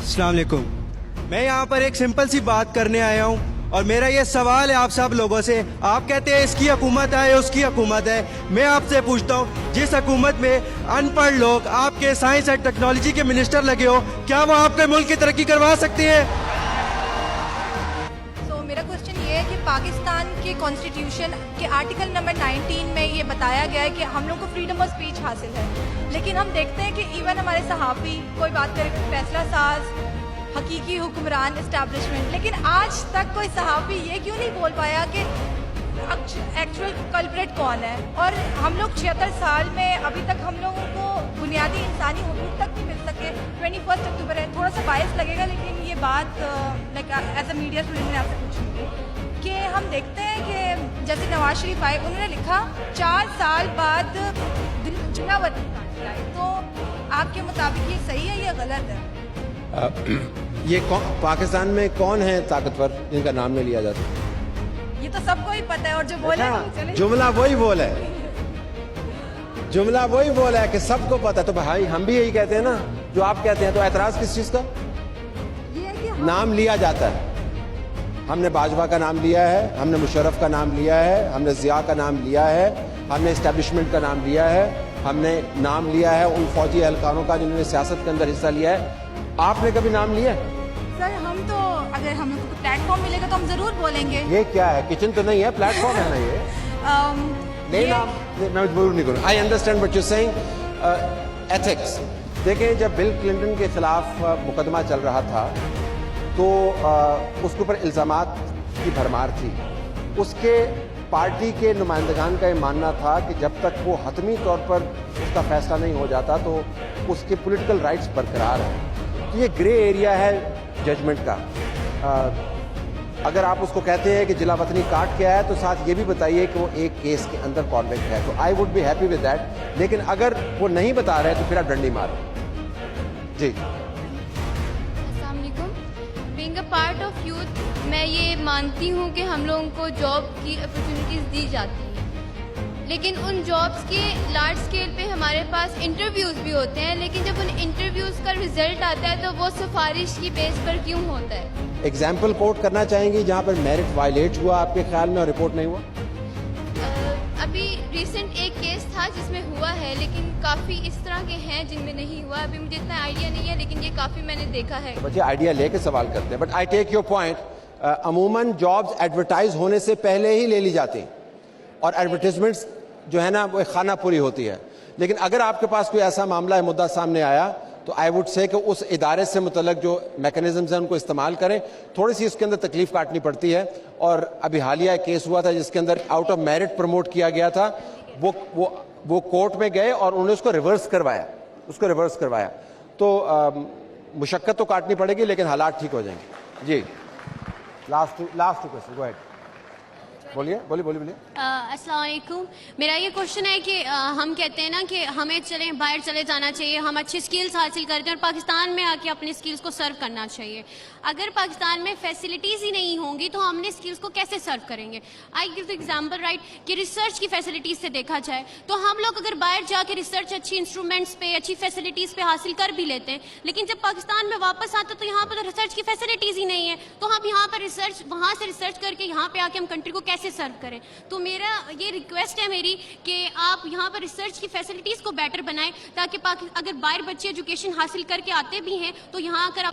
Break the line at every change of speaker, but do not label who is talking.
अस्सलाम वालेकुम। मैं यहाँ पर एक सिंपल सी बात करने आया हूँ और मेरा ये सवाल है आप सब लोगों से। आप कहते हैं इसकी हुकूमत है, उसकी हुकूमत है। मैं आपसे पूछता हूँ, जिस हुकूमत में अनपढ़ लोग आपके साइंस एंड टेक्नोलॉजी के मिनिस्टर लगे हो, क्या वो आपके मुल्क की तरक्की करवा सकते हैं?
मेरा क्वेश्चन ये है कि पाकिस्तान के कॉन्स्टिट्यूशन के आर्टिकल नंबर 19 में ये बताया गया है कि हम लोग को फ्रीडम ऑफ स्पीच हासिल है, लेकिन हम देखते हैं कि इवन हमारे सहाफ़ी कोई बात करे, फैसला साज, हकीकी हुक्मरान, इस्टेब्लिशमेंट, लेकिन आज तक कोई सहाफ़ी ये क्यों नहीं बोल पाया कि एक्चुअल कल्प्रेट कौन है। और हम लोग 76 साल में अभी तक हम लोगों को बुनियादी इंसानी हुकूक तक नहीं मिल सके। 21 अक्टूबर है, थोड़ा सा बायस लगेगा, लेकिन ये बात like as a media student मैं आपसे पूछूंगी कि हम देखते हैं कि जैसे नवाज शरीफ आए, उन्होंने लिखा 4 साल बाद जुनावती काट आए, तो आपके मुताबिक ये सही है या गलत है?
ये पाकिस्तान में कौन है ताकतवर जिनका नाम नहीं लिया जाता?
ये तो सबको ही पता है, और जो बोले
जुमला वही बोल है, जुमला वही बोल है कि सबको पता है। तो भाई हम भी यही कहते हैं ना जो आप कहते हैं, तो एतराज किस चीज का?
ये है कि
नाम लिया जाता है। हमने बाजवा का नाम लिया है, हमने मुशर्रफ का नाम लिया है, हमने जिया का नाम लिया है, हमने इस्टेब्लिशमेंट का नाम लिया है, हमने नाम लिया है उन फौजी एहलकारों का जिन्होंने सियासत के अंदर हिस्सा लिया है। आपने कभी नाम लिया है?
सर हम तो अगर हम लोग को प्लेटफॉर्म मिलेगा तो हम जरूर बोलेंगे।
ये क्या है? किचन तो नहीं है, प्लेटफॉर्म है ना ये। नहीं नाम मैं जरूर नहीं करूँ। I understand what you saying. Ethics देखें, जब बिल क्लिंटन के खिलाफ मुकदमा चल रहा था तो उसके ऊपर इल्ज़ामात की भरमार थी। उसके पार्टी के नुमाइंदगान का ये मानना था कि जब तक वो हतमी तौर पर उसका फैसला नहीं हो जाता तो उसके पॉलिटिकल राइट्स बरकरार हैं। तो ये ग्रे एरिया है जजमेंट का। अगर आप उसको कहते हैं कि जिला वतनी काट के आया, तो साथ ये भी बताइए कि वो एक केस के अंदर कॉन्विक्ट है, तो I would be happy with that. लेकिन अगर वो नहीं बता रहे तो फिर आप डंडी मारो। जी
अस्सलाम वालेकुम। Being a part of youth, मैं ये मानती हूँ कि हम लोगों को जॉब की अपॉर्चुनिटीज़ दी जाती हैं, लेकिन उन जॉब्स के लार्ज स्केल पे हमारे पास इंटरव्यूज़ भी होते हैं, लेकिन जब उन इंटरव्यूज़ का रिजल्ट आता है तो वो सिफारिश की बेस पर क्यों होता है?
एग्जाम्पल कोट करना चाहेंगी जहाँ पर मेरिट वायलेट हुआ आपके ख्याल में और रिपोर्ट नहीं हुआ?
अभी रिसेंट एक केस था जिसमें हुआ है, लेकिन काफ़ी इस तरह के हैं जिनमें नहीं हुआ। अभी मुझे इतना आइडिया नहीं है, लेकिन ये काफ़ी मैंने देखा है।
बच्चे आइडिया लेके सवाल करते हैं, but I take your point. अमूमन जॉब्स एडवर्टाइज होने से पहले ही ले ली जाती हैं और एडवर्टाइजमेंट्स जो है ना वो एक खाना पूरी होती है। लेकिन अगर आपके पास कोई ऐसा मामला है, मुद्दा सामने आया, तो आई वुड से कि उस इदारे से मुतल्लक जो मैकेनिज्म्स हैं उनको इस्तेमाल करें। थोड़ी सी उसके अंदर तकलीफ काटनी पड़ती है। और अभी हालिया केस हुआ था जिसके अंदर आउट ऑफ मेरिट प्रमोट किया गया था, वो कोर्ट में गए और उन्होंने उसको रिवर्स करवाया। तो मुशक्कत तो काटनी पड़ेगी, लेकिन हालात ठीक हो जाएंगे। जी last two question, go ahead. बोलिए।
अस्सलाम वालेकुम। मेरा ये क्वेश्चन है कि हम कहते हैं ना कि हमें बाहर चले जाना चाहिए, हम अच्छी स्किल्स हासिल करते हैं और पाकिस्तान में आके अपने स्किल्स को सर्व करना चाहिए। अगर पाकिस्तान में फैसिलिटीज़ ही नहीं होंगी तो हम अपने स्किल्स को कैसे सर्व करेंगे? I give the example right कि रिसर्च की फैसिलिटीज़ से देखा जाए तो हम लोग अगर बाहर जाके रिसर्च अच्छी इंस्ट्रूमेंट्स पे, अच्छी फैसिलिटीज़ पे हासिल कर भी लेते हैं, लेकिन जब पाकिस्तान में वापस आते तो यहाँ पर रिसर्च की फैसिलिटीज़ ही नहीं है, तो हम यहाँ पर वहाँ से रिसर्च करके यहाँ पे आके हम कंट्री को कैसे सर्व करें? तो मेरा ये रिक्वेस्ट है मेरी कि आप यहाँ पर रिसर्च की फैसिलिटीज़ को बेटर बनाएं, ताकि अगर बाहर बच्चे एजुकेशन हासिल करके आते भी हैं तो यहाँ आकर